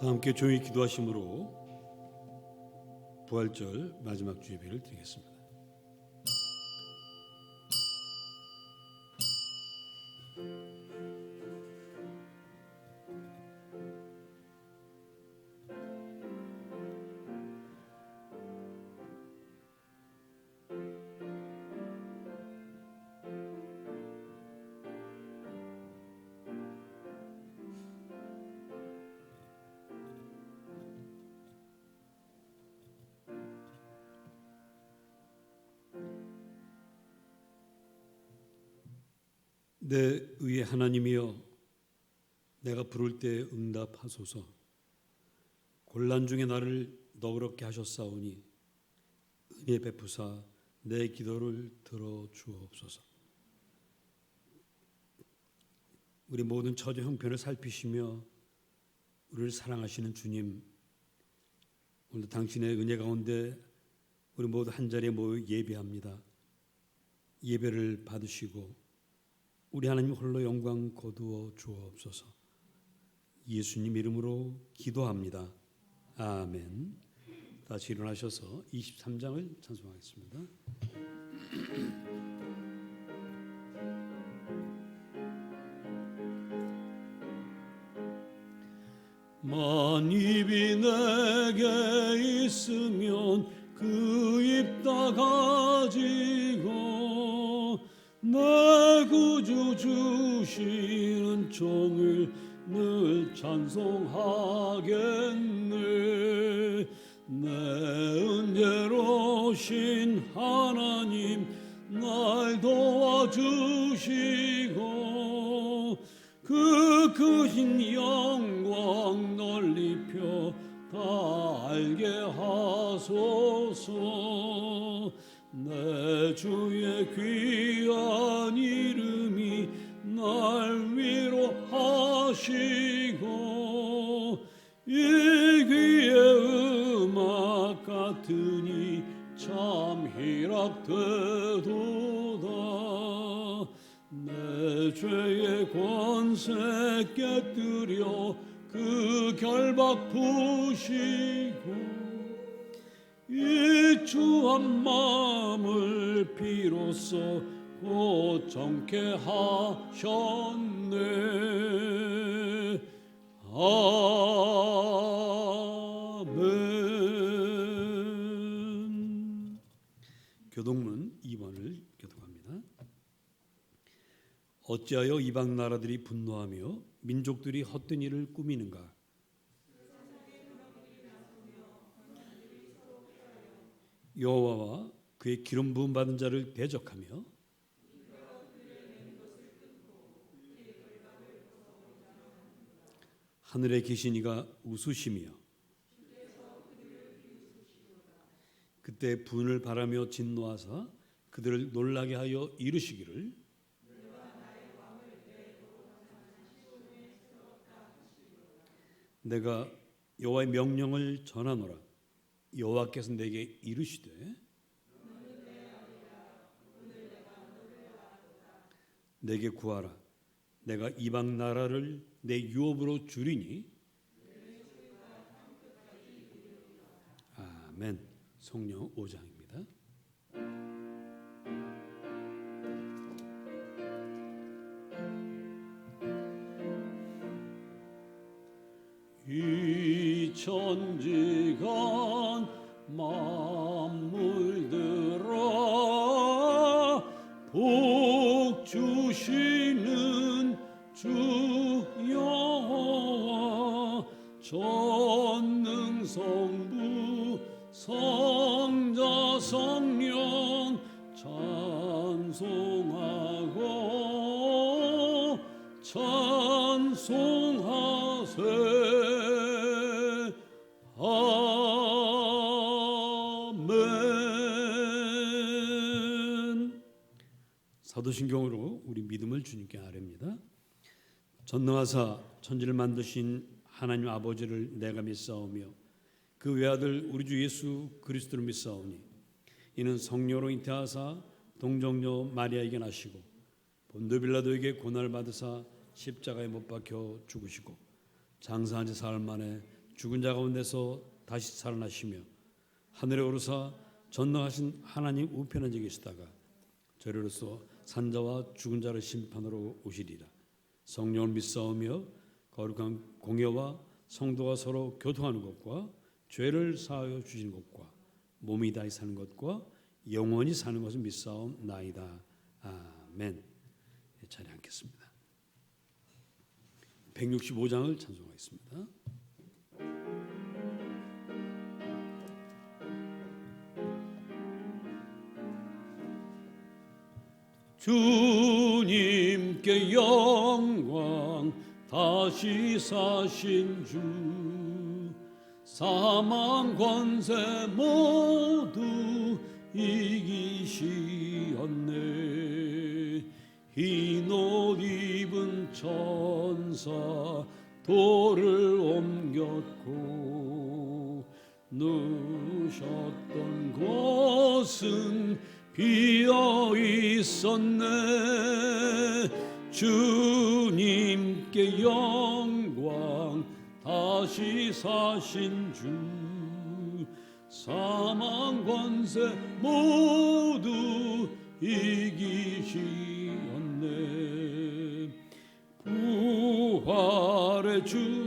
다 함께 조용히 기도하심으로 부활절 마지막 주 예배를 드리겠습니다. 내 의의 하나님이여, 내가 부를 때 응답하소서. 곤란 중에 나를 너그럽게 하셨사오니 은혜 베푸사 내 기도를 들어주옵소서. 우리 모든 처지 형편을 살피시며 우리를 사랑하시는 주님, 오늘도 당신의 은혜 가운데 우리 모두 한자리에 모여 예배합니다. 예배를 받으시고 우리 하나님 홀로 영광 거두어 주옵소서. 예수님 이름으로 기도합니다. 아멘. 다시 일어나셔서 23장을 찬송하겠습니다. 만입이 내게 있으면 그 입 다 가지고 내 구주 주시는 종을 늘 찬송하겠네. 내 은혜로신 하나님 날 도와주시고 그 크신 영광 널리 펴 다 알게 하소서. 내 주의 귀한 이름이 날 위로하시고 이 귀의 음악 같으니 참 희락되도다. 내 죄의 권세 깨뜨려 그 결박 푸시고 이 주한 마음을 비로소 곧 정케 하셨네. 아멘. 교동문 2번을 교독합니다. 어찌하여 이방 나라들이 분노하며 민족들이 헛된 일을 꾸미는가? 여호와와 그의 기름 부음 받은 자를 대적하며 하늘에 계신 이가 웃으시며 그때 분을 바라며 진노하사 그들을 놀라게 하여 이르시기를 내가 여호와의 명령을 전하노라. 여호와께서 내게 이르시되 내게 구하라. 내가 이방 나라를 내 유업으로 주리니. 아멘. 성령 5장입니다. 이 천지간 만물들아 복 주시는 주 여호와 전능성부 성자 성령 찬송하고 찬송하세. 아멘. 사도신경으로 우리 믿음을 주님께 아뢰입니다. 전능하사 천지를 만드신 하나님 아버지를 내가 믿사오며 그 외아들 우리 주 예수 그리스도를 믿사오니 이는 성령으로 잉태하사 동정녀 마리아에게 나시고 본도 빌라도에게 고난을 받으사 십자가에 못 박혀 죽으시고 장사한 지 사흘 만에 죽은 자 가운데서 다시 살아나시며 하늘에 오르사 전능하신 하나님 우편에 계시다가 저리로서 산자와 죽은 자를 심판으로 오시리라. 성령을 믿사오며 거룩한 공예와 성도가 서로 교통하는 것과 죄를 사하여 주시는 것과 몸이 다시 사는 것과 영원히 사는 것을 믿사옵나이다. 아멘. 자리에 앉겠습니다. 165장을 찬송하겠습니다. 주님께 영광 다시 사신 주 사망 권세 모두 이기시었네. 흰 옷 입은 천사 돌을 옮겼고 누셨던 곳은 비어 있었네. 주님께 영광 다시 사신 주 사망 권세 모두 이기시었네. 부활의 주님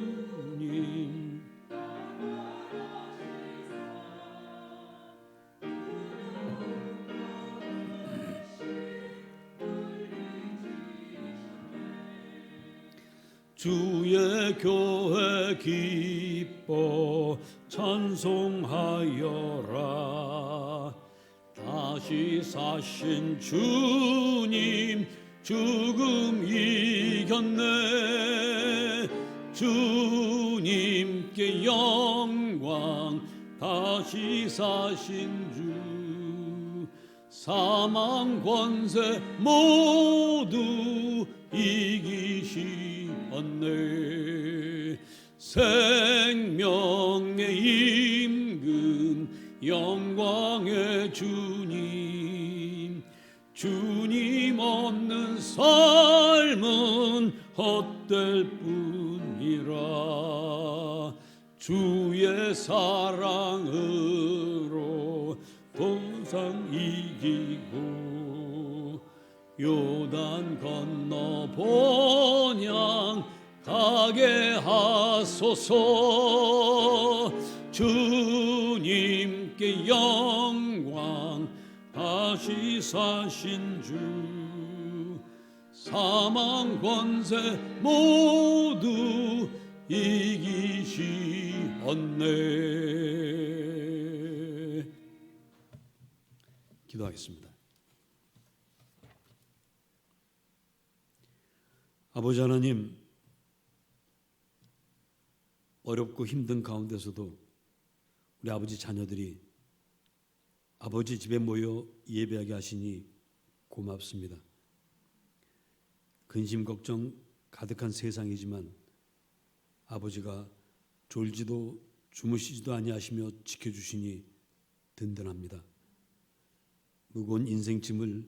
주의 교회 기뻐 찬송하여라. 다시 사신 주님 죽음 이겼네. 주님께 영광 다시 사신 주 사망 권세 모두 이기시었네. 생명의 임금 영광의 주님 주님 없는 삶은 헛될 뿐이라. 주의 사랑으로 도상 이기고 요단 건너 본향 가게 하소서. 주님께 영광 다시 사신 주 사망 권세 모두 이기시었네. 기도하겠습니다. 아버지 하나님, 어렵고 힘든 가운데서도 우리 아버지 자녀들이 아버지 집에 모여 예배하게 하시니 고맙습니다. 근심 걱정 가득한 세상이지만 아버지가 졸지도 주무시지도 아니하시며 지켜주시니 든든합니다. 무거운 인생 짐을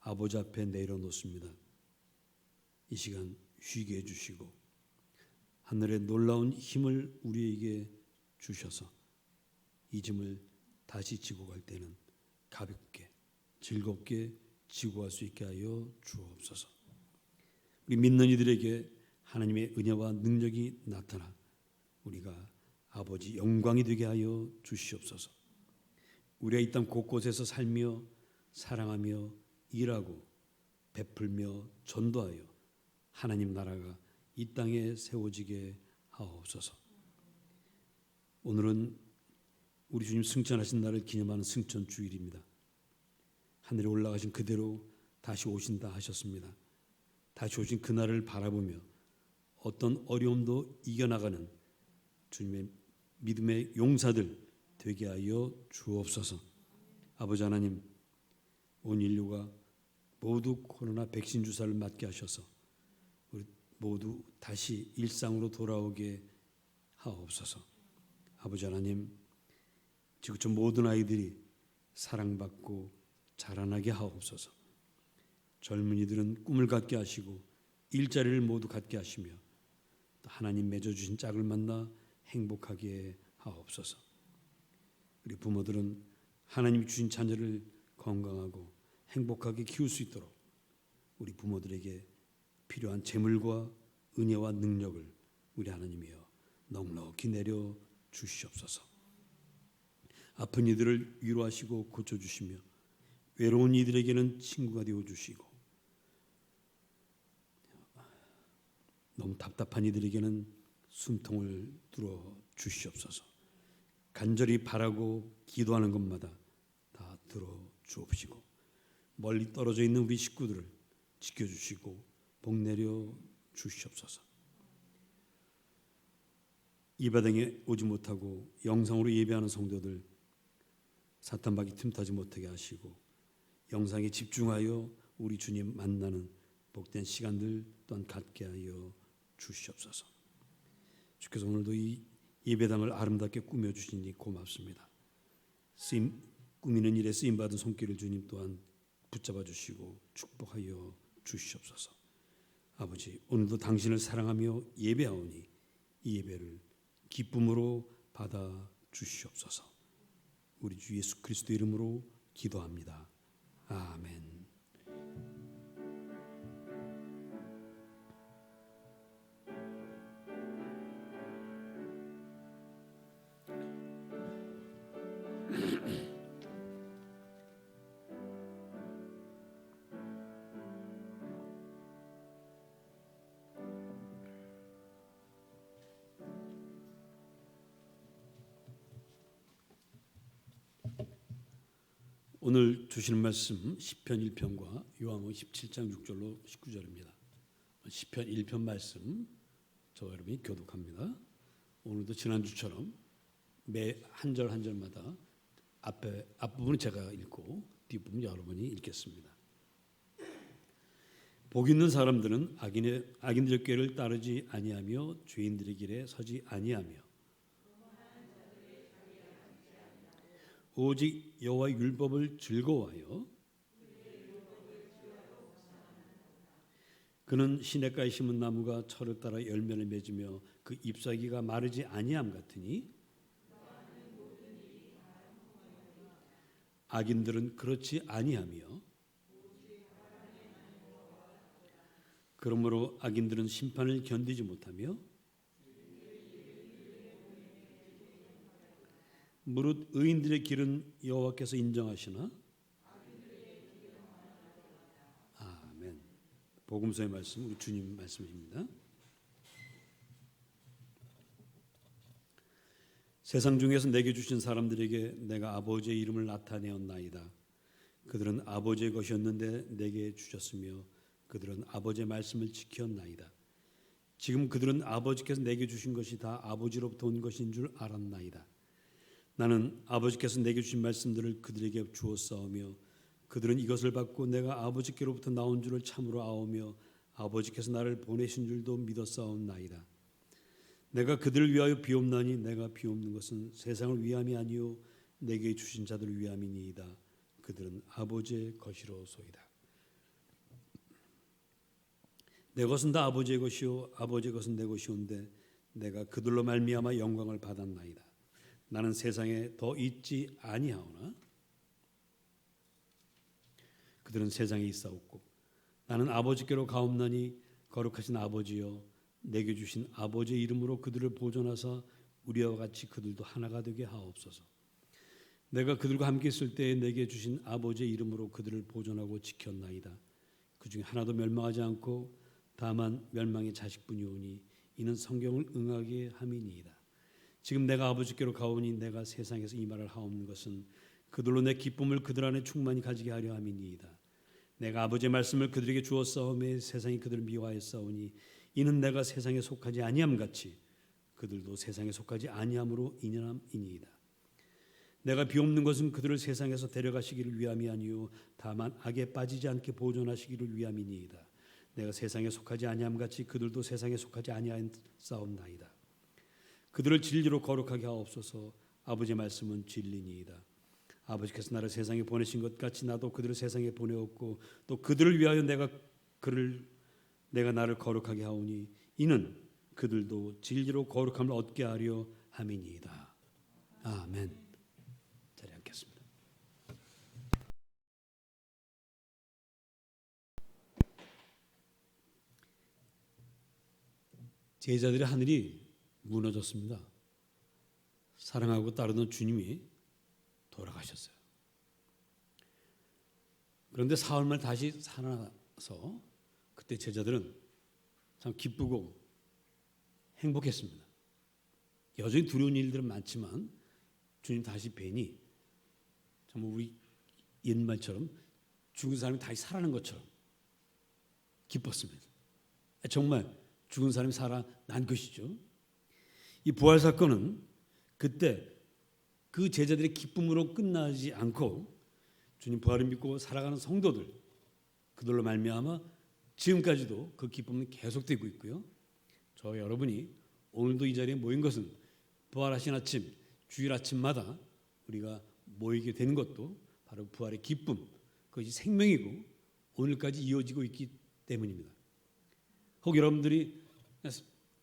아버지 앞에 내려놓습니다. 이 시간 쉬게 해주시고 하늘의 놀라운 힘을 우리에게 주셔서 이 짐을 다시 지고 갈 때는 가볍게 즐겁게 지고 갈 수 있게 하여 주옵소서. 우리 믿는 이들에게 하나님의 은혜와 능력이 나타나 우리가 아버지 영광이 되게 하여 주시옵소서. 우리가 이 땅 곳곳에서 살며 사랑하며 일하고 베풀며 전도하여 하나님 나라가 이 땅에 세워지게 하옵소서. 오늘은 우리 주님 승천하신 날을 기념하는 승천 주일입니다. 하늘에 올라가신 그대로 다시 오신다 하셨습니다. 다시 오신 그날을 바라보며 어떤 어려움도 이겨나가는 주님의 믿음의 용사들 되게 하여 주옵소서. 아버지 하나님, 온 인류가 모두 코로나 백신 주사를 맞게 하셔서 우리 모두 다시 일상으로 돌아오게 하옵소서. 아버지 하나님, 지구촌 모든 아이들이 사랑받고 자라나게 하옵소서. 젊은이들은 꿈을 갖게 하시고 일자리를 모두 갖게 하시며 또 하나님 맺어주신 짝을 만나 행복하게 하옵소서. 우리 부모들은 하나님이 주신 자녀를 건강하고 행복하게 키울 수 있도록 우리 부모들에게 필요한 재물과 은혜와 능력을 우리 하나님이여 넉넉히 내려 주시옵소서. 아픈 이들을 위로하시고 고쳐주시며 외로운 이들에게는 친구가 되어주시고 너무 답답한 이들에게는 숨통을 뚫어 주시옵소서. 간절히 바라고 기도하는 것마다 다 들어 주옵시고 멀리 떨어져 있는 우리 식구들을 지켜주시고 복 내려 주시옵소서. 예배당에 오지 못하고 영상으로 예배하는 성도들 사탄박이 틈타지 못하게 하시고 영상에 집중하여 우리 주님 만나는 복된 시간들 또한 갖게 하여 주시옵소서. 주께서 오늘도 이 예배당을 아름답게 꾸며주시니 고맙습니다. 꾸미는 일에 쓰임받은 손길을 주님 또한 붙잡아 주시고 축복하여 주시옵소서. 아버지, 오늘도 당신을 사랑하며 예배하오니 이 예배를 기쁨으로 받아 주시옵소서. 우리 주 예수 그리스도 이름으로 기도합니다. 아멘. 오늘 주시는 말씀 시편 1편과 요한복음 17장 6절로 19절입니다. 시편 1편 말씀 저와 여러분이 교독합니다. 오늘도 지난주처럼 매 한 절 한 절마다 앞부분은 제가 읽고 뒷부분 여러분이 읽겠습니다. 복 있는 사람들은 악인들의 꾀를 따르지 아니하며 죄인들의 길에 서지 아니하며 오직 여호와의 율법을 즐거워하여 그는 시냇가에 심은 나무가 철을 따라 열매를 맺으며 그 잎사귀가 마르지 아니함 같으니 악인들은 그렇지 아니하며 그러므로 악인들은 심판을 견디지 못하며 무릇 의인들의 길은 여호와께서 인정하시나 아멘. 복음서의 말씀 우리 주님 말씀입니다. 세상 중에서 내게 주신 사람들에게 내가 아버지의 이름을 나타내었나이다. 그들은 아버지의 것이었는데 내게 주셨으며 그들은 아버지의 말씀을 지켰나이다. 지금 그들은 아버지께서 내게 주신 것이 다 아버지로부터 온 것인 줄 알았나이다. 나는 아버지께서 내게 주신 말씀들을 그들에게 주었사오며 그들은 이것을 받고 내가 아버지께로부터 나온 줄을 참으로 아오며 아버지께서 나를 보내신 줄도 믿었사옵나이다. 내가 그들을 위하여 비옵나니 내가 비옵는 것은 세상을 위함이 아니요 내게 주신 자들을 위함이니이다. 그들은 아버지의 것이로소이다. 내 것은 다 아버지의 것이요 아버지의 것은 내 것이온데 내가 그들로 말미암아 영광을 받았나이다. 나는 세상에 더 있지 아니하오나 그들은 세상에 있사옵고 나는 아버지께로 가옵나니 거룩하신 아버지여 내게 주신 아버지의 이름으로 그들을 보존하사 우리와 같이 그들도 하나가 되게 하옵소서. 내가 그들과 함께 있을 때에 내게 주신 아버지의 이름으로 그들을 보존하고 지켰나이다. 그중에 하나도 멸망하지 않고 다만 멸망의 자식뿐이 오니 이는 성경을 응하게 함이니이다. 지금 내가 아버지께로 가오니 내가 세상에서 이 말을 하옵는 것은 그들로 내 기쁨을 그들 안에 충만히 가지게 하려 함이니이다. 내가 아버지의 말씀을 그들에게 주었사오매 세상이 그들을 미워하였사오니 이는 내가 세상에 속하지 아니함 같이 그들도 세상에 속하지 아니함으로 인연함이니이다. 내가 비옵는 것은 그들을 세상에서 데려가시기를 위함이 아니요 다만 악에 빠지지 않게 보존하시기를 위함이니이다. 내가 세상에 속하지 아니함 같이 그들도 세상에 속하지 아니하였사옵나이다. 그들을 진리로 거룩하게 하옵소서. 아버지의 말씀은 진리니이다. 아버지께서 나를 세상에 보내신 것 같이 나도 그들을 세상에 보내었고 또 그들을 위하여 내가 나를 거룩하게 하오니 이는 그들도 진리로 거룩함을 얻게 하려 함이니이다. 아멘. 자리에 앉겠습니다. 제자들의 하늘이 무너졌습니다. 사랑하고 따르던 주님이 돌아가셨어요. 그런데 사흘 만에 다시 살아나서 그때 제자들은 참 기쁘고 행복했습니다. 여전히 두려운 일들은 많지만 주님 다시 뵈니 정말 우리 옛말처럼 죽은 사람이 다시 살아난 것처럼 기뻤습니다. 정말 죽은 사람이 살아난 것이죠. 이 부활 사건은 그때 그 제자들의 기쁨으로 끝나지 않고 주님 부활을 믿고 살아가는 성도들, 그들로 말미암아 지금까지도 그 기쁨은 계속되고 있고요. 저 여러분이 오늘도 이 자리에 모인 것은 부활하신 아침, 주일 아침마다 우리가 모이게 되는 것도 바로 부활의 기쁨, 그것이 생명이고 오늘까지 이어지고 있기 때문입니다. 혹 여러분들이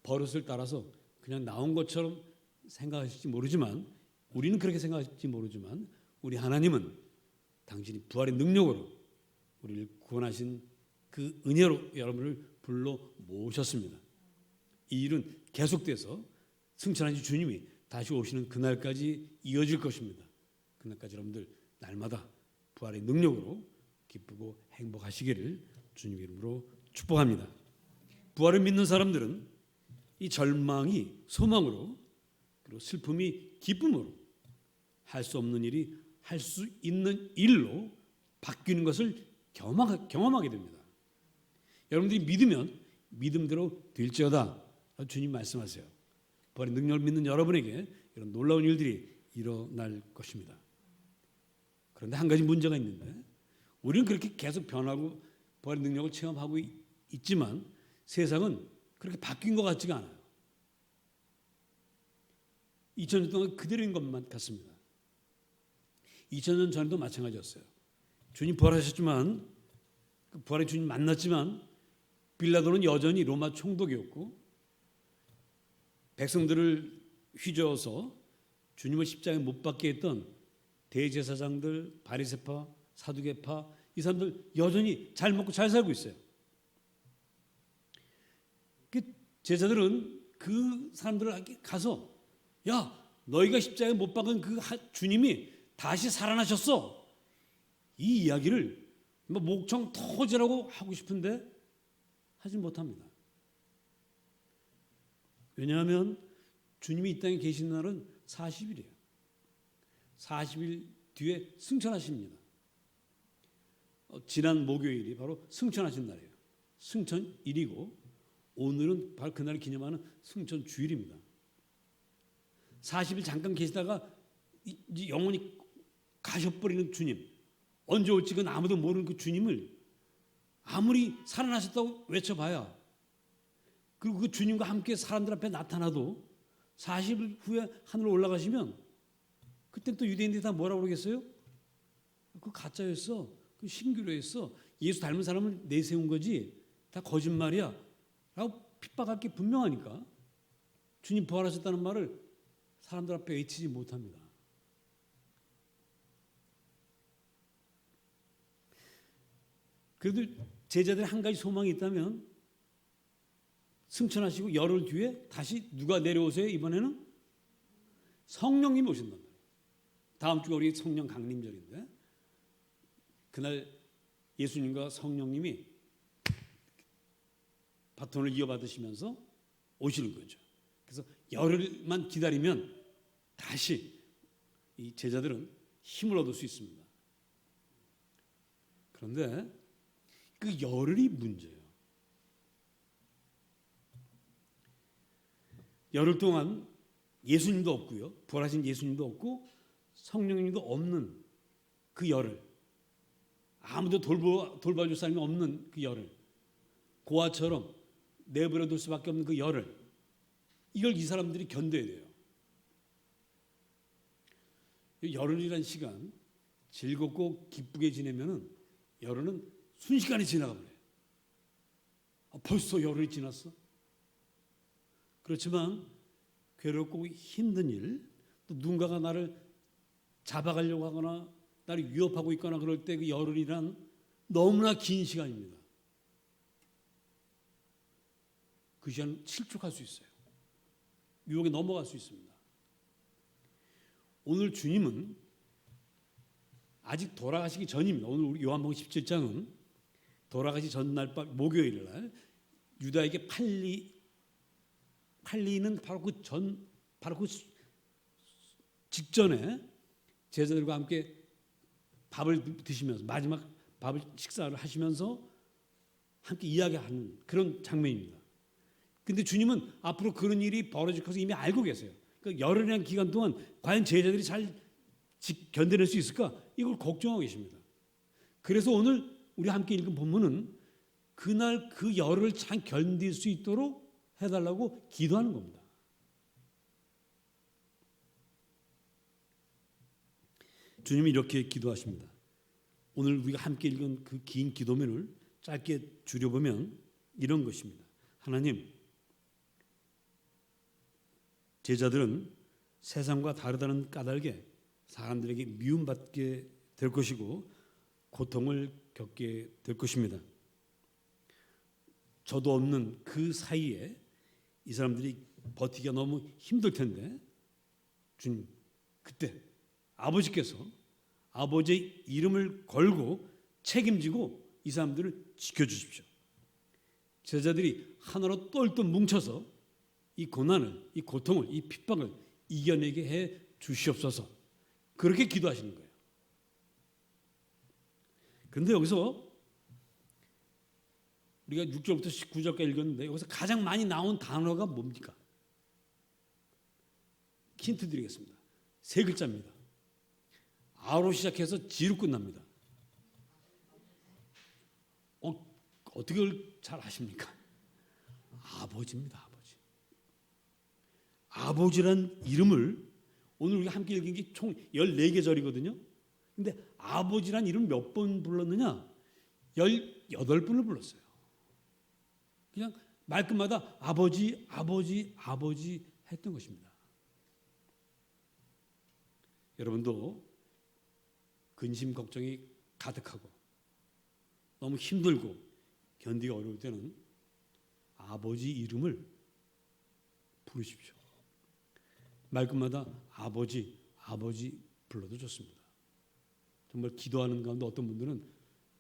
버릇을 따라서 그냥 나온 것처럼 생각하실지 모르지만, 우리는 그렇게 생각할지 모르지만 우리 하나님은 당신이 부활의 능력으로 우리를 구원하신 그 은혜로 여러분을 불러 모으셨습니다. 이 일은 계속돼서 승천하신 주님이 다시 오시는 그날까지 이어질 것입니다. 그날까지 여러분들 날마다 부활의 능력으로 기쁘고 행복하시기를 주님 이름으로 축복합니다. 부활을 믿는 사람들은 이 절망이 소망으로, 그리고 슬픔이 기쁨으로, 할 수 없는 일이 할 수 있는 일로 바뀌는 것을 경험하게 됩니다. 여러분들이 믿으면 믿음대로 될지어다. 주님 말씀하세요. 부활의 능력을 믿는 여러분에게 이런 놀라운 일들이 일어날 것입니다. 그런데 한 가지 문제가 있는데, 우리는 그렇게 계속 변하고 부활의 능력을 체험하고 있지만 세상은 그렇게 바뀐 것 같지가 않아요. 2000년 동안 그대로인 것만 같습니다. 2000년 전에도 마찬가지였어요. 주님 부활하셨지만, 부활의 주님 만났지만 빌라도는 여전히 로마 총독이었고, 백성들을 휘저어서 주님을 십자가에 못 박게 했던 대제사장들, 바리새파, 사두개파, 이 사람들 여전히 잘 먹고 잘 살고 있어요. 제자들은 그 사람들에게 가서, 야, 너희가 십자가에 못 박은 그 주님이 다시 살아나셨어. 이 이야기를 목청 터지라고 하고 싶은데 하지 못합니다. 왜냐하면 주님이 이 땅에 계신 날은 40일이에요. 40일 뒤에 승천하십니다. 지난 목요일이 바로 승천하신 날이에요. 승천일이고 오늘은 바로 그날을 기념하는 승천주일입니다. 40일 잠깐 계시다가 이제 영원히 가셔버리는 주님, 언제 올지 그건 아무도 모르는 그 주님을 아무리 살아나셨다고 외쳐봐야, 그리고 그 주님과 함께 사람들 앞에 나타나도 40일 후에 하늘로 올라가시면 그때 또 유대인들이 다 뭐라고 그러겠어요? 그 가짜였어, 그 신규로였어, 예수 닮은 사람을 내세운 거지 다 거짓말이야 라고 핍박할 게 분명하니까 주님 부활하셨다는 말을 사람들 앞에 외치지 못합니다. 그래도 제자들이 한 가지 소망이 있다면, 승천하시고 열흘 뒤에 다시 누가 내려오세요? 이번에는 성령님 오신단 말이에요. 다음 주가 우리 성령 강림절인데, 그날 예수님과 성령님이 바톤을 이어받으시면서 오시는 거죠. 그래서 열흘만 기다리면 다시 이 제자들은 힘을 얻을 수 있습니다. 그런데 그 열흘이 문제예요. 열흘 동안 예수님도 없고요, 부활하신 예수님도 없고 성령님도 없는 그 열흘, 아무도 돌봐줄 사람이 없는 그 열흘, 고아처럼 내버려둘 수밖에 없는 그 열흘, 이걸 이 사람들이 견뎌야 돼요. 열흘이라는 시간 즐겁고 기쁘게 지내면은 열흘은 순식간에 지나가 버려요. 벌써 열흘이 지났어? 그렇지만 괴롭고 힘든 일, 또 누군가가 나를 잡아가려고 하거나 나를 위협하고 있거나 그럴 때 그 열흘이란 너무나 긴 시간입니다. 그 시간 실족할 수 있어요. 유혹에 넘어갈 수 있습니다. 오늘 주님은 아직 돌아가시기 전입니다. 오늘 우리 요한복음 17장은 돌아가시 전날 밤 목요일 날 유다에게 팔리는 바로 그 직전에 제자들과 함께 밥을 드시면서 마지막 밥을 식사를 하시면서 함께 이야기하는 그런 장면입니다. 근데 주님은 앞으로 그런 일이 벌어질 것을 이미 알고 계세요. 그러니까 열흘이라는 기간 동안 과연 제자들이 잘 견뎌낼 수 있을까? 이걸 걱정하고 계십니다. 그래서 오늘 우리 함께 읽은 본문은 그날 그 열흘을 잘 견딜 수 있도록 해달라고 기도하는 겁니다. 주님이 이렇게 기도하십니다. 오늘 우리가 함께 읽은 그 긴 기도문을 짧게 줄여보면 이런 것입니다. 하나님, 제자들은 세상과 다르다는 까닭에 사람들에게 미움받게 될 것이고 고통을 겪게 될 것입니다. 저도 없는 그 사이에 이 사람들이 버티기가 너무 힘들 텐데 주님, 그때 아버지께서 아버지의 이름을 걸고 책임지고 이 사람들을 지켜주십시오. 제자들이 하나로 똘똘 뭉쳐서 이 고난을, 이 고통을, 이 핍박을 이겨내게 해 주시옵소서. 그렇게 기도하시는 거예요. 그런데 여기서 우리가 6절부터 19절까지 읽었는데 여기서 가장 많이 나온 단어가 뭡니까? 힌트 드리겠습니다. 3글자입니다. 아로 시작해서 지로 끝납니다. 어떻게 그걸 잘 아십니까? 아버지입니다. 아버지. 아버지란 이름을 오늘 우리가 함께 읽은 게 총 14개 절이거든요. 근데 아버지란 이름 몇 번 불렀느냐? 18번을 불렀어요. 그냥 말끝마다 아버지, 아버지, 아버지 했던 것입니다. 여러분도 근심 걱정이 가득하고 너무 힘들고 견디기 어려울 때는 아버지 이름을 부르십시오. 말끝마다 아버지, 아버지 불러도 좋습니다. 정말 기도하는 가운데 어떤 분들은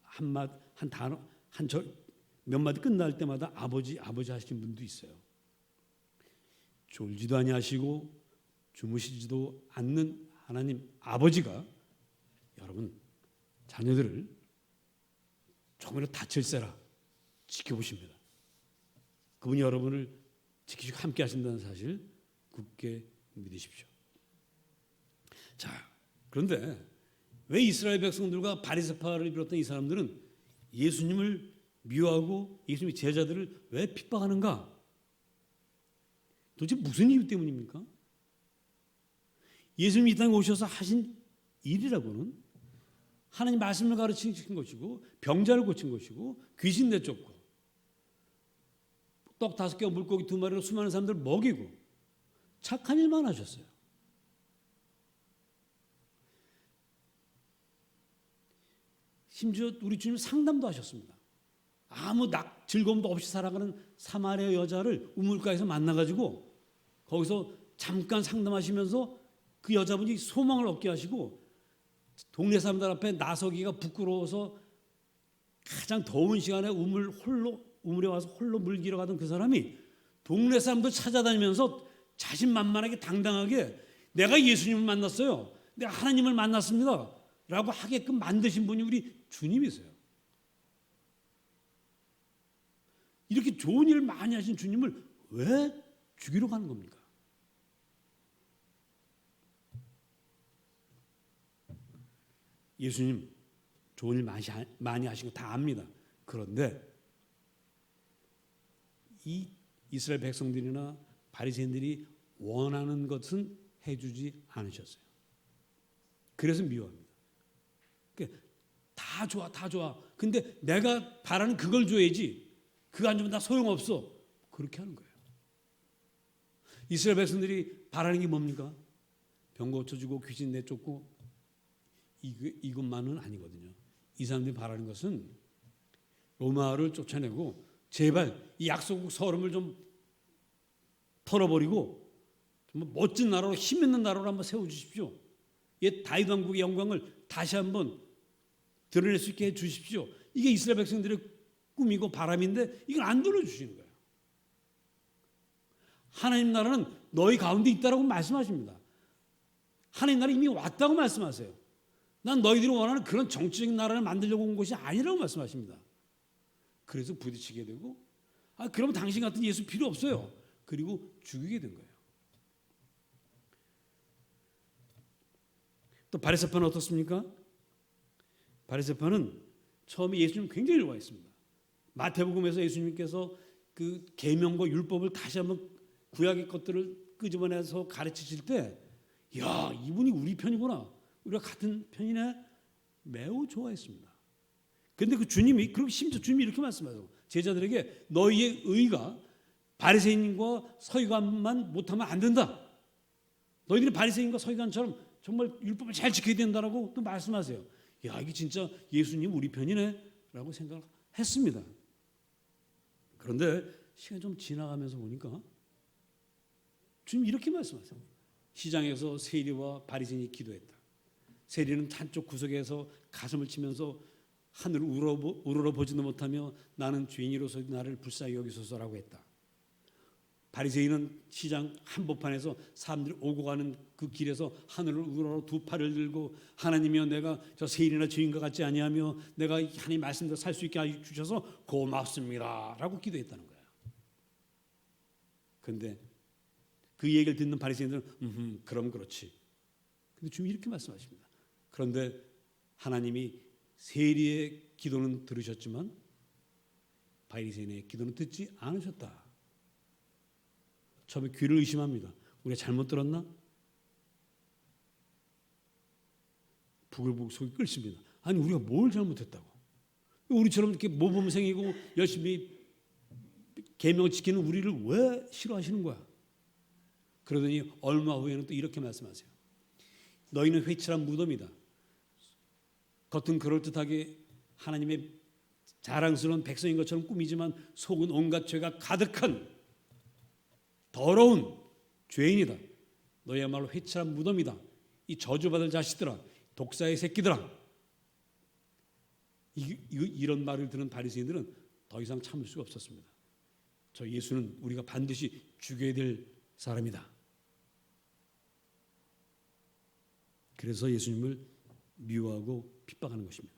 한 단어, 한 절, 몇 마디 끝날 때마다 아버지, 아버지 하시는 분도 있어요. 졸지도 아니하시고 주무시지도 않는 하나님 아버지가 여러분 자녀들을 조금이라도 다칠세라 지켜보십니다. 그분이 여러분을 지키시고 함께 하신다는 사실 굳게 믿으십시오. 자, 그런데 왜 이스라엘 백성들과 바리새파를 비롯한 이 사람들은 예수님을 미워하고 예수님의 제자들을 왜 핍박하는가? 도대체 무슨 이유 때문입니까? 예수님이 이 땅에 오셔서 하신 일이라고는 하나님 말씀을 가르치신 것이고 병자를 고친 것이고 귀신 내쫓고 떡 5개와 물고기 2마리로 수많은 사람들을 먹이고 착한 일만 하셨어요. 심지어 우리 주님 상담도 하셨습니다. 아무 즐거움도 없이 살아가는 사마리아 여자를 우물가에서 만나가지고 거기서 잠깐 상담하시면서 그 여자분이 소망을 얻게 하시고 동네 사람들 앞에 나서기가 부끄러워서 가장 더운 시간에 우물에 와서 홀로 물기러 가던 그 사람이 동네 사람들 찾아다니면서 자신만만하게 당당하게 내가 예수님을 만났어요. 내가 하나님을 만났습니다. 라고 하게끔 만드신 분이 우리 주님이세요. 이렇게 좋은 일을 많이 하신 주님을 왜 죽이러 가는 겁니까? 예수님 좋은 일 많이 하신 거 다 압니다. 그런데 이 이스라엘 백성들이나 바리새인들이 원하는 것은 해주지 않으셨어요. 그래서 미워합니다. 그러니까 다 좋아, 다 좋아. 근데 내가 바라는 그걸 줘야지. 그거 안 주면 나 소용없어. 그렇게 하는 거예요. 이스라엘 백성들이 바라는 게 뭡니까? 병 고쳐주고 귀신 내쫓고 이것만은 아니거든요. 이 사람들이 바라는 것은 로마를 쫓아내고 제발 이 약속국 서름을 좀 털어버리고 정말 멋진 나라로 힘 있는 나라로 한번 세워주십시오. 옛 다윗 왕국의 영광을 다시 한번 드러낼 수 있게 해주십시오. 이게 이스라엘 백성들의 꿈이고 바람인데 이걸 안 들어주시는 거예요. 하나님 나라는 너희 가운데 있다라고 말씀하십니다. 하나님 나라 이미 왔다고 말씀하세요. 난 너희들이 원하는 그런 정치적인 나라를 만들려고 온 것이 아니라고 말씀하십니다. 그래서 부딪히게 되고 그러면 당신 같은 예수 필요 없어요. 그리고 죽이게 된 거예요. 또 바리새파는 어떻습니까? 바리새파는 처음에 예수님 굉장히 좋아했습니다. 마태복음에서 예수님께서 그 계명과 율법을 다시 한번 구약의 것들을 끄집어내서 가르치실 때, 야, 이분이 우리 편이구나, 우리가 같은 편이네, 매우 좋아했습니다. 그런데 그 주님이, 그리고 심지어 주님이 이렇게 말씀하세요. 제자들에게 너희의 의가 바리새인과 서기관만 못하면 안 된다. 너희들이 바리새인과 서기관처럼 정말 율법을 잘 지켜야 된다라고 또 말씀하세요. 야, 이게 진짜 예수님 우리 편이네 라고 생각했습니다. 그런데 시간이 좀 지나가면서 보니까 주님 이렇게 말씀하세요. 시장에서 세리와 바리새인이 기도했다. 세리는 한쪽 구석에서 가슴을 치면서 하늘을 우러러보지도 못하며 나는 죄인으로서 나를 불쌍히 여기소서라고 했다. 바리새인은 시장 한복판에서 사람들이 오고 가는 그 길에서 하늘을 우러러 두 팔을 들고 하나님이여 내가 저 세인이나 죄인과 같지 아니하며 내가 하나님 말씀대로 살 수 있게 해주셔서 고맙습니다 라고 기도했다는 거예요. 그런데 그 얘기를 듣는 바리새인들은 그럼 그렇지. 근데 주님이 이렇게 말씀하십니다. 그런데 하나님이 세리의 기도는 들으셨지만 바리새인의 기도는 듣지 않으셨다. 처음에 귀를 의심합니다. 우리가 잘못 들었나? 부글부글 속이 끓습니다. 아니 우리가 뭘 잘못했다고? 우리처럼 이렇게 모범생이고 열심히 계명을 지키는 우리를 왜 싫어하시는 거야? 그러더니 얼마 후에는 또 이렇게 말씀하세요. 너희는 회칠한 무덤이다. 겉은 그럴듯하게 하나님의 자랑스러운 백성인 것처럼 꾸미지만 속은 온갖 죄가 가득한 더러운 죄인이다. 너희야말로 회칠한 무덤이다. 이 저주받을 자식들아, 독사의 새끼들아. 이런 말을 듣는 바리새인들은 더 이상 참을 수가 없었습니다. 저 예수는 우리가 반드시 죽여야 될 사람이다. 그래서 예수님을 미워하고 핍박하는 것입니다.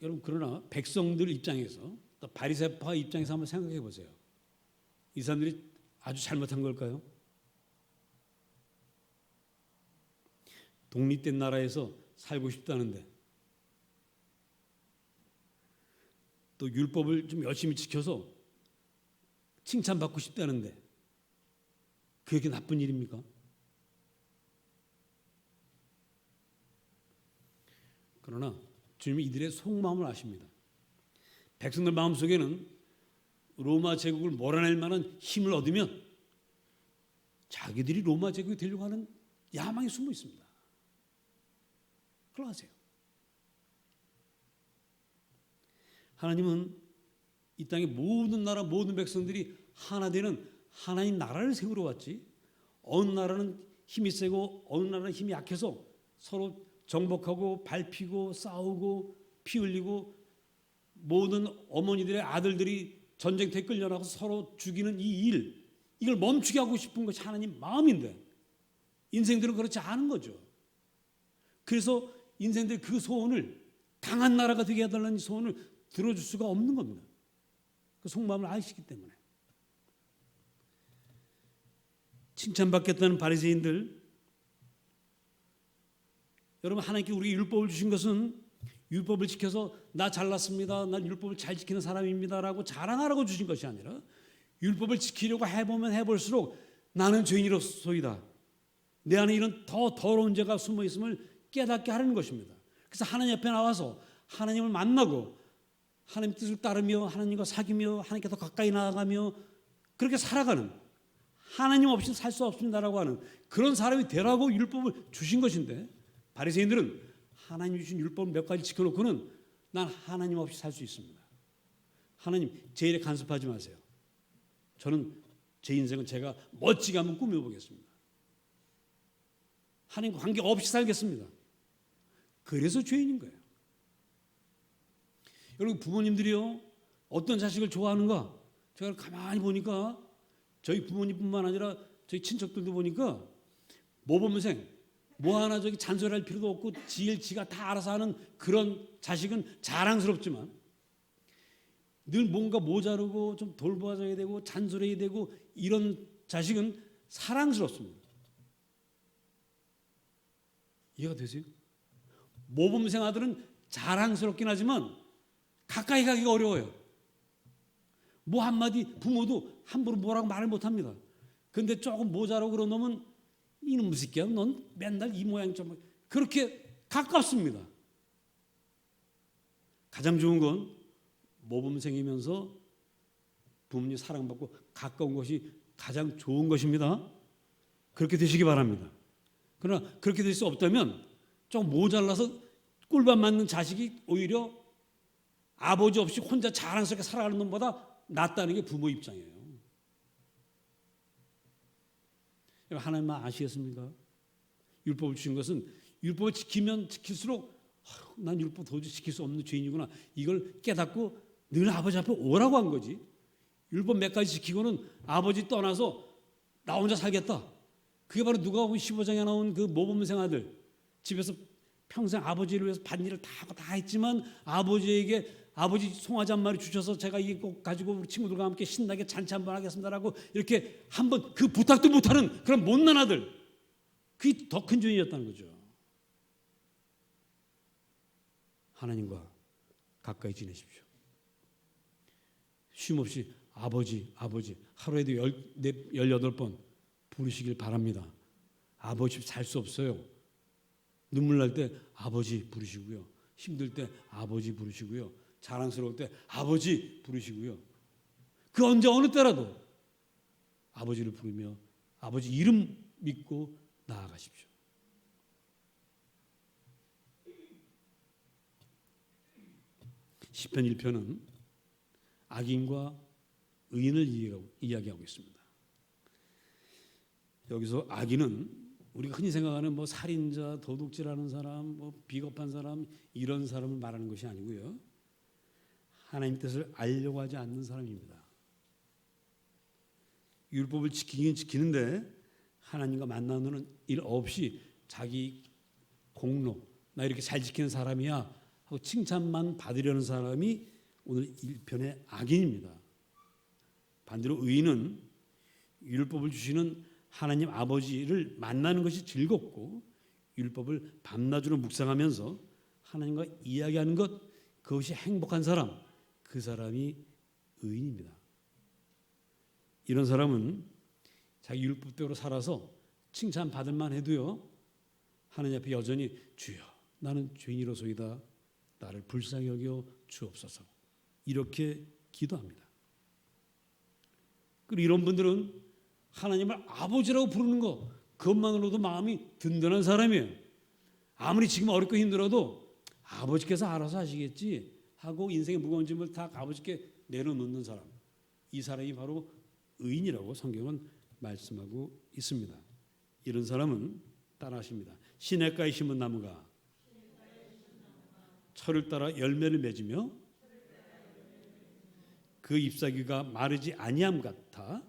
여러분 그러나 백성들 입장에서 또 바리새파 입장에서 한번 생각해 보세요. 이 사람들이 아주 잘못한 걸까요? 독립된 나라에서 살고 싶다는데 또 율법을 좀 열심히 지켜서 칭찬받고 싶다는데 그게 나쁜 일입니까? 그러나 주님이 이들의 속마음을 아십니다. 백성들 마음속에는 로마 제국을 몰아낼 만한 힘을 얻으면 자기들이 로마 제국이 되려고 하는 야망이 숨어 있습니다. 그걸 아세요. 하나님은 이 땅의 모든 나라 모든 백성들이 하나 되는 하나님 나라를 세우러 왔지, 어느 나라는 힘이 세고 어느 나라는 힘이 약해서 서로 정복하고 밟히고 싸우고 피 흘리고 모든 어머니들의 아들들이 전쟁터에 끌려나가서 서로 죽이는 이 일, 이걸 멈추게 하고 싶은 것이 하나님 마음인데 인생들은 그렇지 않은 거죠. 그래서 인생들 그 소원을, 강한 나라가 되게 해달라는 소원을 들어줄 수가 없는 겁니다. 그 속마음을 아시기 때문에. 칭찬받겠다는 바리새인들, 여러분 하나님께 우리에게 율법을 주신 것은 율법을 지켜서 나 잘났습니다, 난 율법을 잘 지키는 사람입니다 라고 자랑하라고 주신 것이 아니라 율법을 지키려고 해보면 해볼수록 나는 죄인이로소이다, 내 안에 이런 더 더러운 죄가 숨어 있음을 깨닫게 하는 것입니다. 그래서 하나님 앞에 나와서 하나님을 만나고 하나님 뜻을 따르며 하나님과 사귀며 하나님께 더 가까이 나아가며 그렇게 살아가는, 하나님 없이는 살 수 없습니다라고 하는 그런 사람이 되라고 율법을 주신 것인데, 바리새인들은 하나님 주신 율법 몇 가지 지켜놓고는 난 하나님 없이 살 수 있습니다. 하나님 제 일에 간섭하지 마세요. 저는 제 인생은 제가 멋지게 한번 꾸며보겠습니다. 하나님과 관계 없이 살겠습니다. 그래서 죄인인 거예요. 여러분, 부모님들이요, 어떤 자식을 좋아하는가? 제가 가만히 보니까 저희 부모님뿐만 아니라 저희 친척들도 보니까 모범생, 뭐 하나 저기 잔소리할 필요도 없고 지가 다 알아서 하는 그런 자식은 자랑스럽지만, 늘 뭔가 모자르고 좀 돌봐줘야 되고 잔소리해야 되고 이런 자식은 사랑스럽습니다. 이해가 되세요? 모범생 아들은 자랑스럽긴 하지만 가까이 가기가 어려워요. 뭐 한마디 부모도 함부로 뭐라고 말을 못합니다. 근데 조금 모자라고 그런 놈은 이놈 새끼야, 넌 맨날 이 모양 좀, 그렇게 가깝습니다. 가장 좋은 건 모범생이면서 부모님 사랑받고 가까운 것이 가장 좋은 것입니다. 그렇게 되시기 바랍니다. 그러나 그렇게 될 수 없다면 좀 모자라서 꿀밤 맞는 자식이 오히려 아버지 없이 혼자 자랑스럽게 살아가는 놈보다 낫다는 게 부모 입장이에요. 하나님만 아시겠습니까? 율법을 주신 것은 율법을 지키면 지킬수록 난 율법 도저히 지킬 수 없는 죄인이구나, 이걸 깨닫고 늘 아버지 앞에 오라고 한 거지. 율법 몇 가지 지키고는 아버지 떠나서 나 혼자 살겠다. 그게 바로 누가복음 15장에 나온 그 모범생 아들, 집에서 평생 아버지를 위해서 밭일을 다 하고 다 했지만 아버지에게 아버지 송아지 한 마리 주셔서 제가 이거 꼭 가지고 우리 친구들과 함께 신나게 잔치 한번 하겠습니다라고 이렇게 한번 그 부탁도 못하는 그런 못난 아들, 그게 더 큰 죄인이었다는 거죠. 하나님과 가까이 지내십시오. 쉼없이 아버지 하루에도 18번 부르시길 바랍니다. 아버지 살 수 없어요. 눈물 날 때 아버지 부르시고요. 힘들 때 아버지 부르시고요. 자랑스러울 때 아버지 부르시고요. 그 언제 어느 때라도 아버지를 부르며 아버지 이름 믿고 나아가십시오. 시편 1편은 악인과 의인을 이야기하고 있습니다. 여기서 악인은 우리가 흔히 생각하는 뭐 살인자, 도둑질하는 사람, 뭐 비겁한 사람, 이런 사람을 말하는 것이 아니고요. 하나님 뜻을 알려고 하지 않는 사람입니다. 율법을 지키긴 지키는데 하나님과 만나는 일 없이 자기 공로, 나 이렇게 잘 지키는 사람이야 하고 칭찬만 받으려는 사람이 오늘 1편의 악인입니다. 반대로 의인은 율법을 주시는 하나님 아버지를 만나는 것이 즐겁고 율법을 밤낮으로 묵상하면서 하나님과 이야기하는 것, 그것이 행복한 사람, 그 사람이 의인입니다. 이런 사람은 자기 율법대로 살아서 칭찬받을 만해도요, 하나님 앞에 여전히 주여 나는 죄인이로소이다, 나를 불쌍히 여겨 주옵소서, 이렇게 기도합니다. 그리고 이런 분들은 하나님을 아버지라고 부르는 것, 그것만으로도 마음이 든든한 사람이에요. 아무리 지금 어렵고 힘들어도 아버지께서 알아서 하시겠지 하고 인생의 무거운 짐을 다 아버지께 내려놓는 사람, 이 사람이 바로 의인이라고 성경은 말씀하고 있습니다. 이런 사람은 따라하십니다. 시냇가에 심은 나무가 철을 따라 열매를 맺으며 그 잎사귀가 마르지 아니함 같아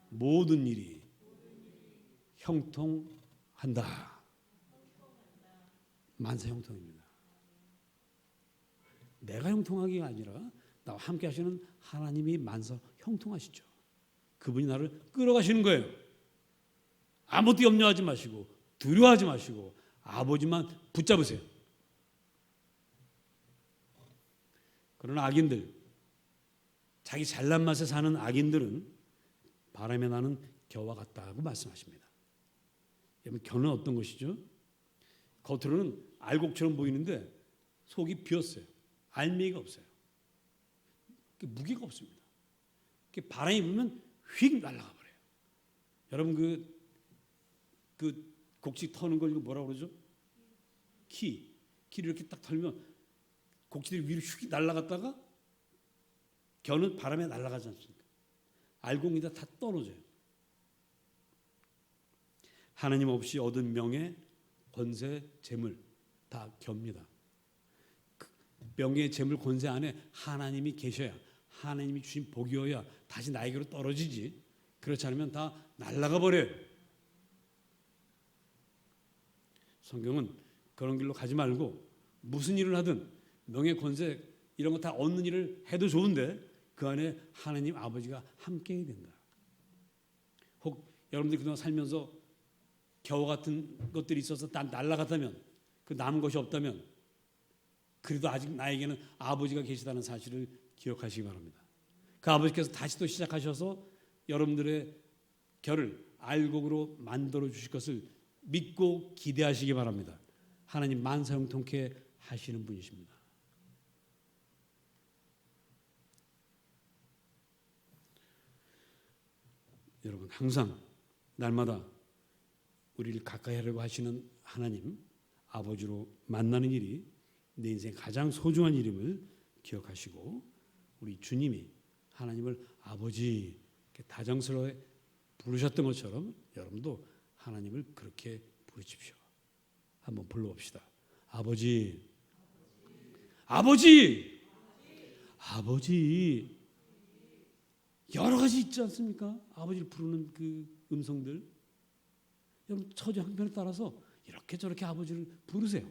모든 일이 형통한다. 만사 형통입니다. 내가 형통하기가 아니라 나와 함께 하시는 하나님이 만사 형통하시죠. 그분이 나를 끌어가시는 거예요. 아무것도 염려하지 마시고 두려워하지 마시고 아버지만 붙잡으세요. 그러나 악인들, 자기 잘난 맛에 사는 악인들은 바람에 나는 겨와 같다고 말씀하십니다. 여러분, 겨는 어떤 것이죠? 겉으로는 알곡처럼 보이는데 속이 비었어요. 알맹이가 없어요. 무게가 없습니다. 바람이 불면 휙 날아가 버려요. 여러분 그 곡식 터는 걸 이거 뭐라고 그러죠? 키를 이렇게 딱 털면 곡식들이 위로 휙 날아갔다가 겨는 바람에 날아가지 않습니까? 알곡이다 다 떨어져요. 하나님 없이 얻은 명예, 권세, 재물 다 겹니다. 명예, 재물, 권세 안에 하나님이 계셔야, 하나님이 주신 복이어야 다시 나에게로 떨어지지. 그렇지 않으면 다 날아가 버려요. 성경은 그런 길로 가지 말고 무슨 일을 하든 명예, 권세 이런 거 다 얻는 일을 해도 좋은데 그 안에 하나님 아버지가 함께 해야 된다. 혹 여러분들이 그동안 살면서 겨우 같은 것들이 있어서 다 날아갔다면, 그 남은 것이 없다면 그래도 아직 나에게는 아버지가 계시다는 사실을 기억하시기 바랍니다. 그 아버지께서 다시 또 시작하셔서 여러분들의 결을 알곡으로 만들어 주실 것을 믿고 기대하시기 바랍니다. 하나님 만사형통케 하시는 분이십니다. 여러분 항상 날마다 우리를 가까이 하려고 하시는 하나님 아버지로 만나는 일이 내 인생 가장 소중한 일임을 기억하시고 우리 주님이 하나님을 아버지 다정스러워 부르셨던 것처럼 여러분도 하나님을 그렇게 부르십시오. 한번 불러봅시다. 아버지, 아버지, 아버지. 여러 가지 있지 않습니까? 아버지를 부르는 그 음성들. 여러분 처지 형편에 따라서 이렇게 저렇게 아버지를 부르세요.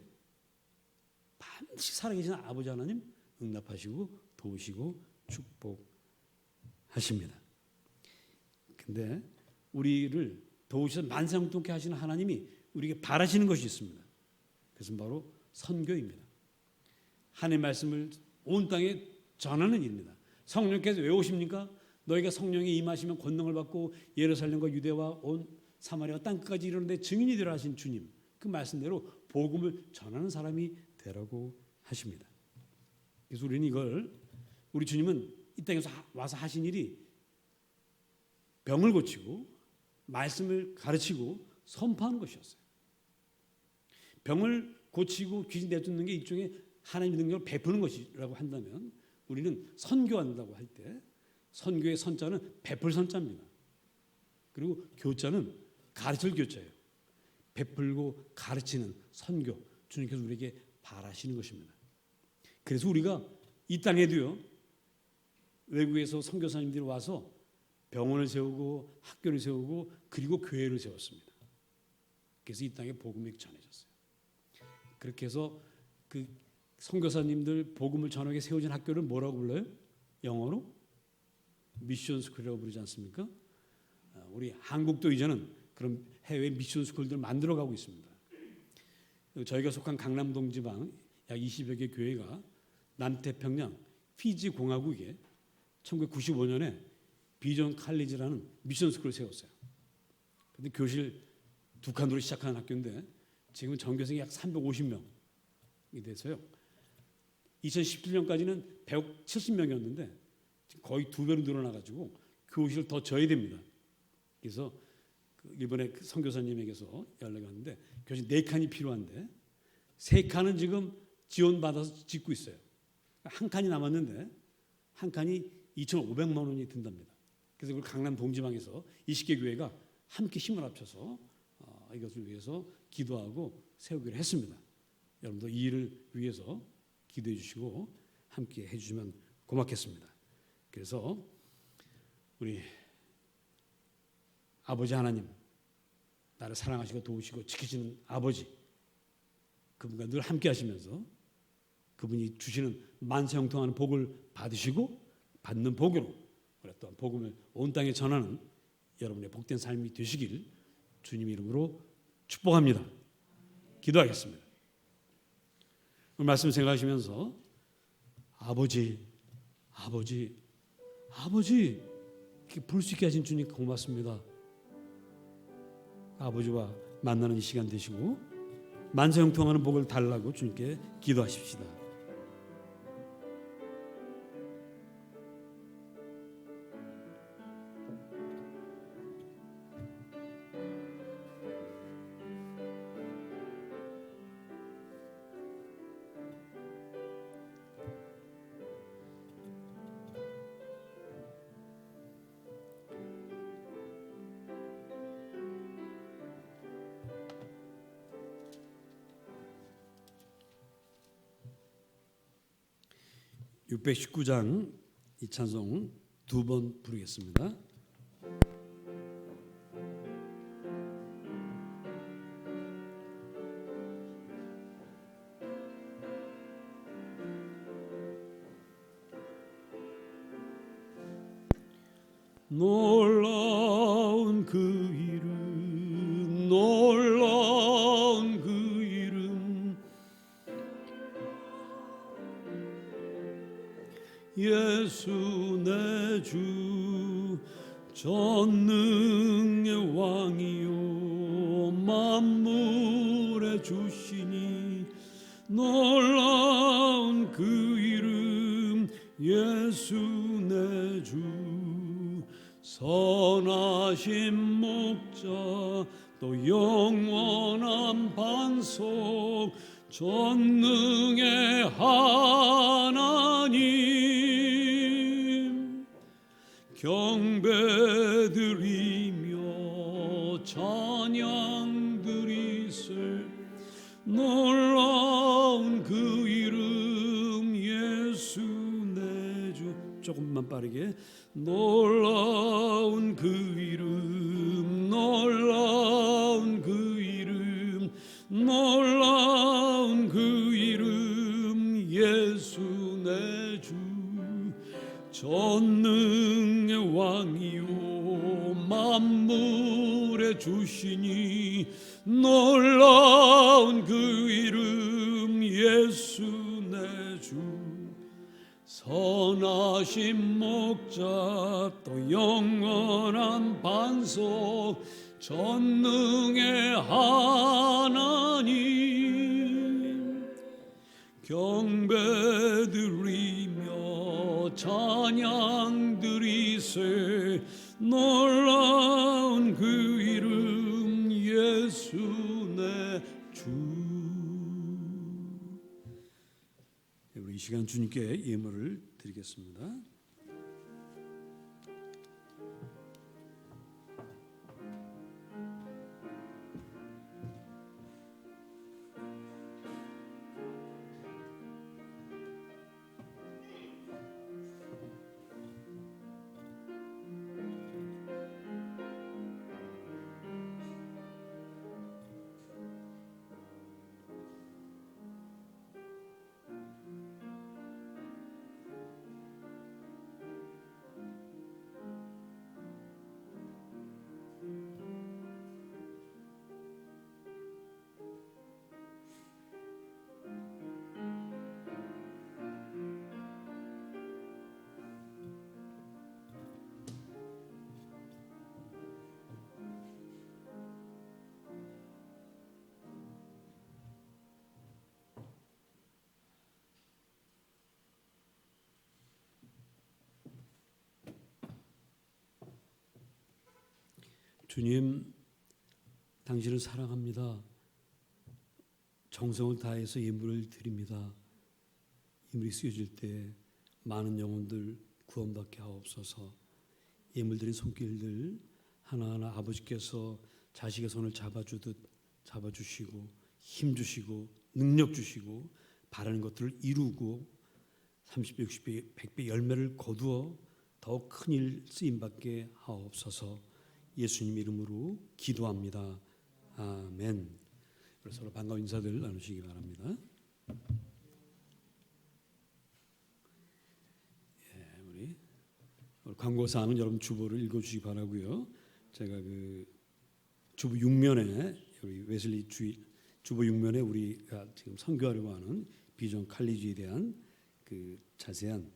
반드시 살아계신 아버지 하나님 응답하시고 도우시고 축복하십니다. 근데 우리를 도우셔서 만사형통케 하시는 하나님이 우리에게 바라시는 것이 있습니다. 그것은 바로 선교입니다. 하나님의 말씀을 온 땅에 전하는 일입니다. 성령께서 왜 오십니까? 너희가 성령이 임하시면 권능을 받고 예루살렘과 유대와 온 사마리아 땅끝까지 이르는데 증인이 되라 하신 주님, 그 말씀대로 복음을 전하는 사람이 되라고 하십니다. 그래서 우리는 이걸, 우리 주님은 이 땅에서 와서 하신 일이 병을 고치고 말씀을 가르치고 선포하는 것이었어요. 병을 고치고 귀신 내쫓는 게 일종의 하나님의 능력을 베푸는 것이라고 한다면, 우리는 선교한다고 할 때 선교의 선자는 베풀 선자입니다. 그리고 교자는 가르칠 교자예요. 베풀고 가르치는 선교, 주님께서 우리에게 바라시는 것입니다. 그래서 우리가 이 땅에도요, 외국에서 선교사님들이 와서 병원을 세우고 학교를 세우고 그리고 교회를 세웠습니다. 그래서 이 땅에 복음이 전해졌어요. 그렇게 해서 그 선교사님들 복음을 전하게 세워진 학교를 뭐라고 불러요? 영어로 미션 스쿨이라고 부르지 않습니까? 우리 한국도 이제는 그런 해외 미션 스쿨들 만들어가고 있습니다. 저희가 속한 강남동 지방 약 20여 개 교회가 남태평양 피지 공화국에 1995년에 비전 칼리지라는 미션 스쿨을 세웠어요. 그런데 교실 2칸으로 시작하는 학교인데 지금 전교생이 약 350명이 돼서요. 2017년까지는 170명이었는데 거의 2배로 늘어나가지고 교실을 더 져야 됩니다. 그래서 일본의 선교사님에게서 연락이 왔는데 교실 4칸이 필요한데 3칸은 지금 지원받아서 짓고 있어요. 한 칸이 남았는데 한 칸이 2,500만 원이 든답니다. 그래서 강남 동지방에서 20개 교회가 함께 힘을 합쳐서 이것을 위해서 기도하고 세우기로 했습니다. 여러분도 이 일을 위해서 기도해 주시고 함께 해주시면 고맙겠습니다. 그래서 우리 아버지 하나님, 나를 사랑하시고 도우시고 지키시는 아버지, 그분과 늘 함께 하시면서 그분이 주시는 만사형통하는 복을 받으시고 받는 복으로 또한 복음을 온 땅에 전하는 여러분의 복된 삶이 되시길 주님 이름으로 축복합니다. 기도하겠습니다. 오늘 말씀 생각하시면서 아버지, 아버지, 아버지 이렇게 부를 수 있게 하신 주님 고맙습니다. 아버지와 만나는 이 시간 되시고 만사형통하는 복을 달라고 주님께 기도하십시다. 619장 이 찬송 두 번 부르겠습니다. 놀라운 그 이름, 놀라운 그 이름, 예수 내 주, 전능의 왕이요 만물의 주시니, 놀라운 그 이름, 예수 내 주, 선하신 목자 또 영원한 반석, 전능의 하나님, 경배드리며 찬양드리세, 놀라운 그 이름 예수 내 주. 조금만 빠르게. 놀라운 그 이름, 놀라운 그 이름, 놀라운 그 이름 예수 내 주, 전능의 왕이요 만물의 주시니, 놀라운 그 이름 예수 내 주, 선하신 목자 또 영원한 반석, 전능의 하나님, 경배드리며 찬양드리세, 놀라운 그 이름 예수 내 주. 우리 이 시간 주님께 예물을 드리겠습니다. 주님, 당신을 사랑합니다. 정성을 다해서 예물을 드립니다. 예물이 쓰여질 때 많은 영혼들 구원받게 하옵소서. 예물드린 손길들 하나하나 아버지께서 자식의 손을 잡아주듯 잡아주시고 힘주시고 능력 주시고 바라는 것들을 이루고 30배, 60배, 100배 열매를 거두어 더욱 큰일 쓰임받게 하옵소서. 예수님 이름으로 기도합니다. 아멘. 서로 반가운 인사들 나누시기 바랍니다. 우리 광고사항은 여러분 주보를 읽어주시기 바라고요. 제가 그 주보 6면에 우리 웨슬리 주보 6면에 우리가 지금 선교하려고 하는 비전 칼리지에 대한 그 자세한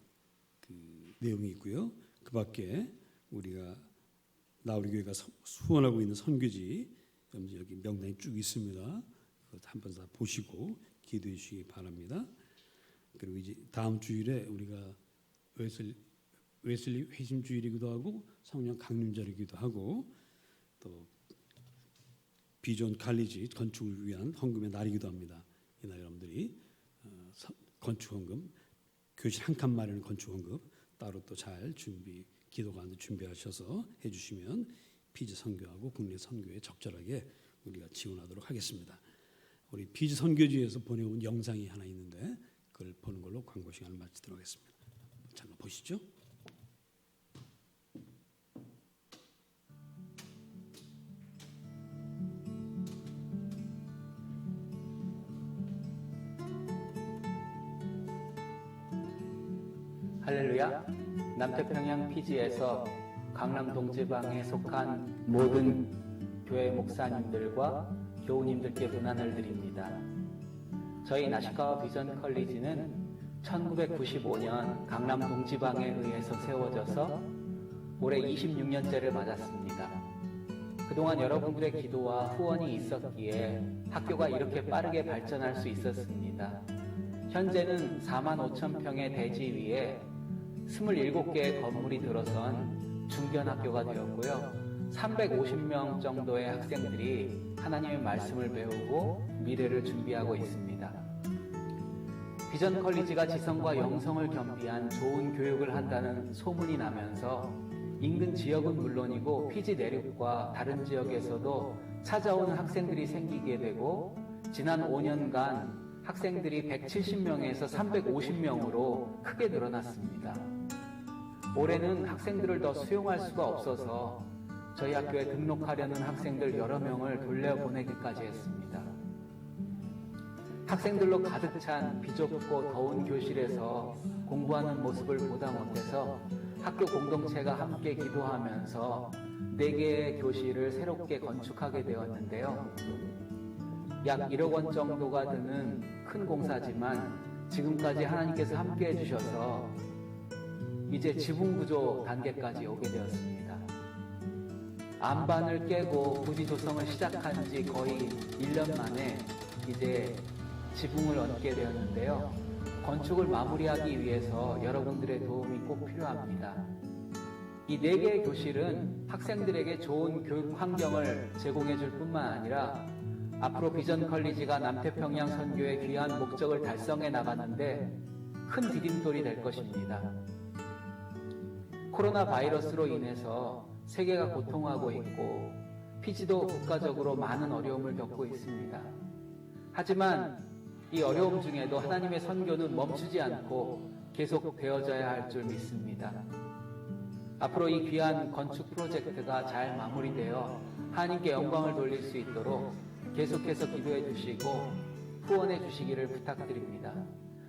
그 내용이 있고요. 그 밖에 우리가 나우리 교회가 후원하고 있는 선교지 여기 명단이 쭉 있습니다. 한번 다 보시고 기도해 주시기 바랍니다. 그리고 이제 다음 주일에 우리가 웨슬리 회심 주일이기도 하고 성령 강림절이기도 하고 또 비전 칼리지 건축을 위한 헌금의 날이기도 합니다. 이날 여러분들이 건축 헌금, 교실 한 칸 마련 건축 헌금 따로 또 잘 기도관도 준비하셔서 해주시면 피지 선교하고 국내 선교에 적절하게 우리가 지원하도록 하겠습니다. 우리 피지 선교지에서 보내온 영상이 하나 있는데 그걸 보는 걸로 광고 시간을 마치도록 하겠습니다. 잠깐 보시죠. 할렐루야. 남태평양 피지에서 강남 동지방에 속한 모든 교회 목사님들과 교우님들께 문안을 드립니다. 저희 나시카와 비전 컬리지는 1995년 강남 동지방에 의해서 세워져서 올해 26년째를 맞았습니다. 그동안 여러분들의 기도와 후원이 있었기에 학교가 이렇게 빠르게 발전할 수 있었습니다. 현재는 45,000평의 대지 위에 27개의 건물이 들어선 중견학교가 되었고요. 350명 정도의 학생들이 하나님의 말씀을 배우고 미래를 준비하고 있습니다. 비전 컬리지가 지성과 영성을 겸비한 좋은 교육을 한다는 소문이 나면서 인근 지역은 물론이고 피지 내륙과 다른 지역에서도 찾아오는 학생들이 생기게 되고 지난 5년간 학생들이 170명에서 350명으로 크게 늘어났습니다. 올해는 학생들을 더 수용할 수가 없어서 저희 학교에 등록하려는 학생들 여러 명을 돌려보내기까지 했습니다. 학생들로 가득 찬 비좁고 더운 교실에서 공부하는 모습을 보다 못해서 학교 공동체가 함께 기도하면서 4개의 교실을 새롭게 건축하게 되었는데요. 약 1억 원 정도가 드는 큰 공사지만 지금까지 하나님께서 함께 해주셔서 이제 지붕구조 단계까지 오게 되었습니다. 안반을 깨고 부지 조성을 시작한 지 거의 1년 만에 이제 지붕을 얹게 되었는데요. 건축을 마무리하기 위해서 여러분들의 도움이 꼭 필요합니다. 이 4개의 교실은 학생들에게 좋은 교육 환경을 제공해 줄 뿐만 아니라 앞으로 비전 컬리지가 남태평양 선교의 귀한 목적을 달성해 나가는데 큰 디딤돌이 될 것입니다. 코로나 바이러스로 인해서 세계가 고통하고 있고 피지도 국가적으로 많은 어려움을 겪고 있습니다. 하지만 이 어려움 중에도 하나님의 선교는 멈추지 않고 계속 되어져야 할 줄 믿습니다. 앞으로 이 귀한 건축 프로젝트가 잘 마무리되어 하나님께 영광을 돌릴 수 있도록 계속해서 기도해 주시고 후원해 주시기를 부탁드립니다.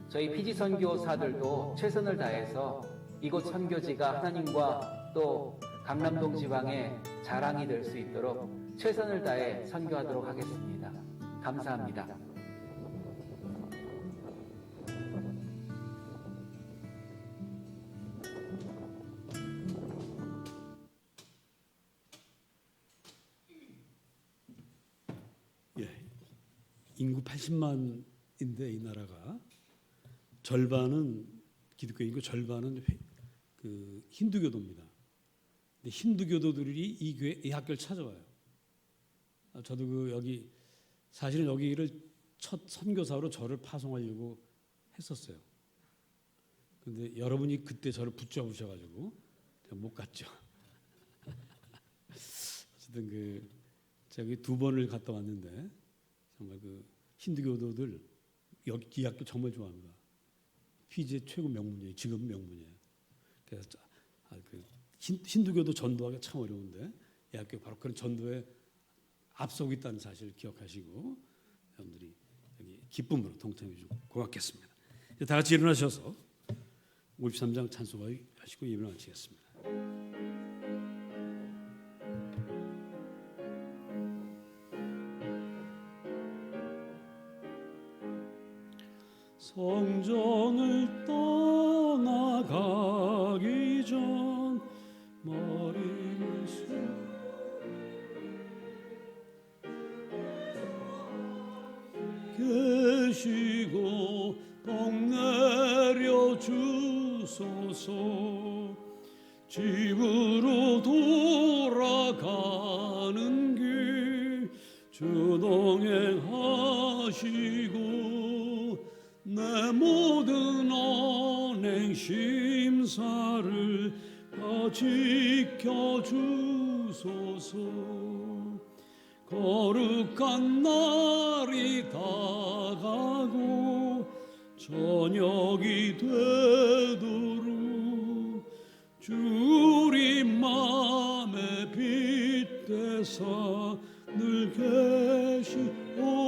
저희 피지 선교사들도 최선을 다해서 이곳 선교지가 하나님과 또 강남동 지방의 자랑이 될 수 있도록 최선을 다해 선교하도록 하겠습니다. 감사합니다. 인구 80만인데 이 나라가 절반은 기독교인이고 절반은 그 힌두교도입니다. 근데 힌두교도들이 이 교회 이 학교를 찾아와요. 저도 여기 사실은 여기를 첫 선교사로 저를 파송하려고 했었어요. 근데 여러분이 그때 저를 붙잡으셔가지고 제가 못 갔죠. 어쨌든 제가 2번을 갔다 왔는데 정말 그 힌두교도들 이 학교 정말 좋아합니다. 피지의 최고 명문이에요. 지금 명문이에요. 그래서 힌두교도 전도하기가 참 어려운데 이 학교 바로 그런 전도에 앞서고 있다는 사실을 기억하시고 여러분들이 여기 기쁨으로 동참해 주시고 고맙겠습니다. 이제 다 같이 일어나셔서 53장 찬송가 하시고 예배를 마치겠습니다. 성전을 떠나가기 전 머리를 계시고 복 내려 주소서. 집으로 돌아가는 길 주 동행하시고 내 모든 언행 심사를 다 지켜주소서. 거룩한 날이 다가고 저녁이 되도록 주 우리 맘에 빗대사 늘 계시옵소서.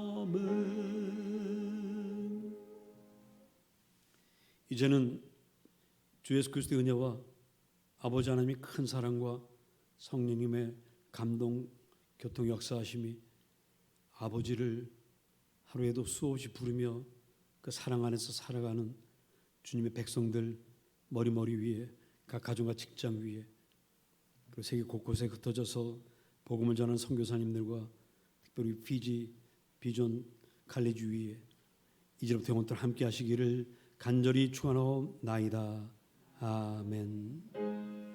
아멘. 이제는 주 예수 그리스도의 은혜와 아버지 하나님의 큰 사랑과 성령님의 감동, 교통 역사하심이 아버지를 하루에도 수없이 부르며 그 사랑 안에서 살아가는 주님의 백성들 머리 위에, 각 가정과 직장 위에, 그리고 세계 곳곳에 흩어져서 복음을 전하는 선교사님들과 특별히 피지, 비전, 칼리지 위에 이제부터 영원토록 함께 하시기를 간절히 축원하옵나이다. 아멘.